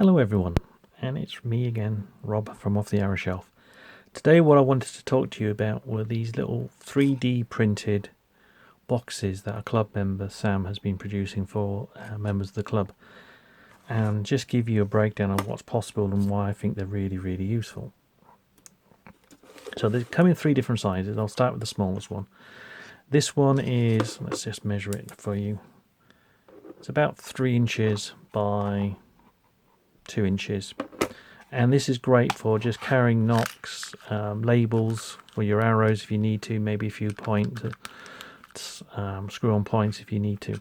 Hello everyone, and it's me again, Rob from Off the Arrow Shelf. Today what I wanted to talk to you about were these little 3D printed boxes that a club member, Sam, has been producing for members of the club, and just give you a breakdown of what's possible and why I think they're really useful. So they come in three different sizes. I'll start with the smallest one. This one is, let's just measure it for you. It's about 3 inches by 2 inches, and this is great for just carrying knocks, labels for your arrows if you need to, maybe a few points, screw-on points if you need to.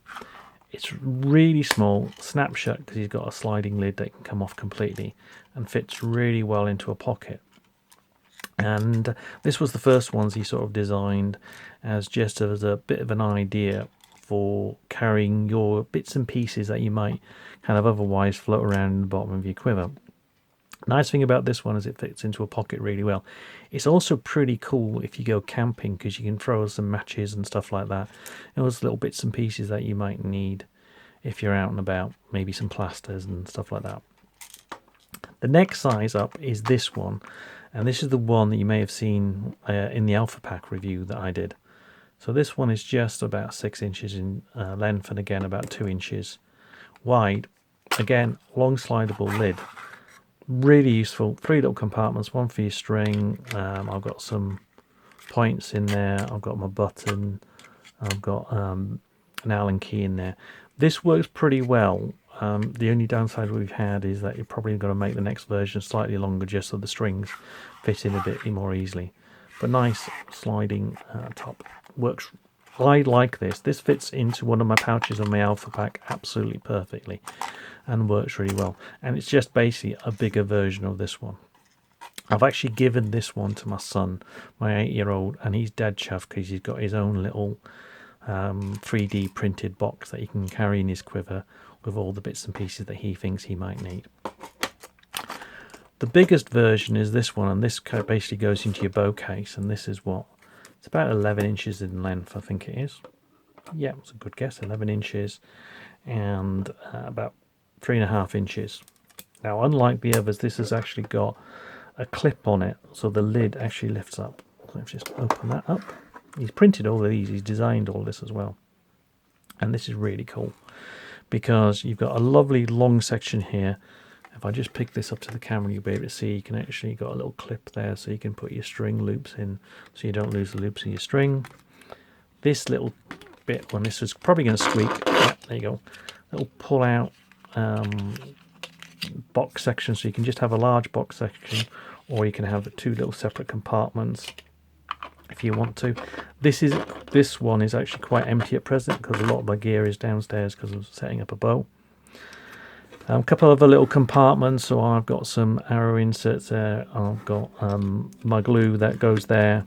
It's really small, snap shut because he's got a sliding lid that can come off completely and fits really well into a pocket. And this was the first ones he sort of designed as just as a bit of an idea for carrying your bits and pieces that you might kind of otherwise float around in the bottom of your quiver. Nice thing about this one is it fits into a pocket really well. It's also pretty cool if you go camping because you can throw some matches and stuff like that. And those little bits and pieces that you might need if you're out and about, maybe some plasters and stuff like that. The next size up is this one, and this is the one that you may have seen in the Alpha Pack review that I did. So this one is just about 6 inches in length and again about 2 inches wide. Again, long slidable lid. Really useful. 3 little compartments, one for your string. I've got some points in there. I've got my button. I've got an Allen key in there. This works pretty well. The only downside we've had is that you're probably going to make the next version slightly longer just so the strings fit in a bit more easily. But nice sliding top. Works. I like this. This fits into one of my pouches on my Alpha Pack absolutely perfectly and works really well. And it's just basically a bigger version of this one. I've actually given this one to my son, my 8-year-old, and he's dead chuffed because he's got his own little 3D printed box that he can carry in his quiver with all the bits and pieces that he thinks he might need. The biggest version is this one, and this basically goes into your bow case, and this is what? It's about 11 inches in length, I think it is. Yeah, it's a good guess, 11 inches and about 3.5 inches. Now, unlike the others, this has actually got a clip on it, so the lid actually lifts up. Let's just open that up. He's printed all of these, he's designed all this as well. And this is really cool because you've got a lovely long section here. If I just pick this up to the camera, you'll be able to see you can actually got a little clip there so you can put your string loops in so you don't lose the loops in your string. This little bit, when this is probably going to squeak, yeah, there you go, little pull out box section, so you can just have a large box section or you can have 2 little separate compartments if you want to. This one is actually quite empty at present because a lot of my gear is downstairs because I'm setting up a bow. A couple of other little compartments, so I've got some arrow inserts there. I've got my glue that goes there.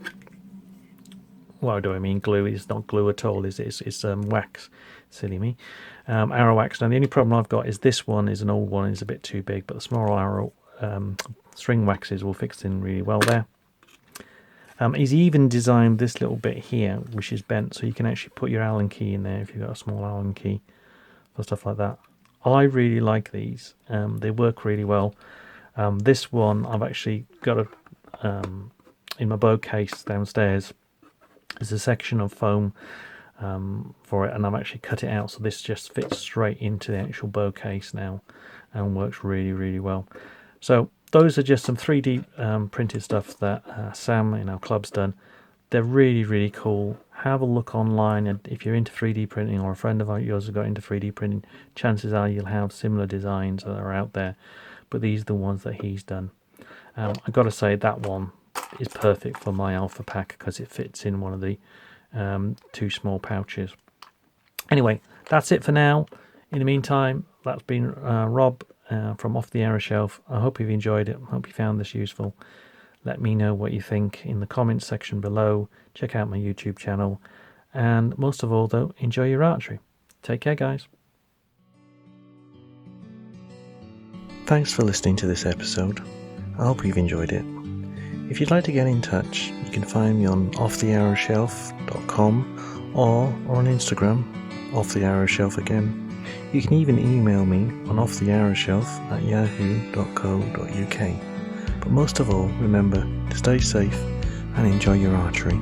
What do I mean glue? It's not glue at all, is it? It's wax. Silly me. Arrow wax. Now the only problem I've got is this one is an old one, it's a bit too big, but the small arrow string waxes will fix in really well there. He's even designed this little bit here, which is bent, so you can actually put your Allen key in there if you've got a small Allen key or stuff like that. I really like these. They work really well. This one I've actually got in my bow case downstairs. There's a section of foam for it, and I've actually cut it out so this just fits straight into the actual bow case now and works really well. So those are just some 3D printed stuff that Sam in our club's done. They're really cool. Have a look online, and if you're into 3D printing or a friend of yours has got into 3D printing, chances are you'll have similar designs that are out there, but these are the ones that he's done. I've got to say that one is perfect for my Alpha Pack because it fits in one of the 2 small pouches. Anyway, that's it for now. In the meantime, that's been Rob from Off the Arrow Shelf. I hope you've enjoyed it. I hope you found this useful. Let me know what you think in the comments section below. Check out my YouTube channel. And most of all, though, enjoy your archery. Take care, guys. Thanks for listening to this episode. I hope you've enjoyed it. If you'd like to get in touch, you can find me on offthearrowshelf.com or on Instagram, Off the Arrow Shelf again. You can even email me on offthearrowshelf@yahoo.co.uk. But most of all, remember to stay safe and enjoy your archery.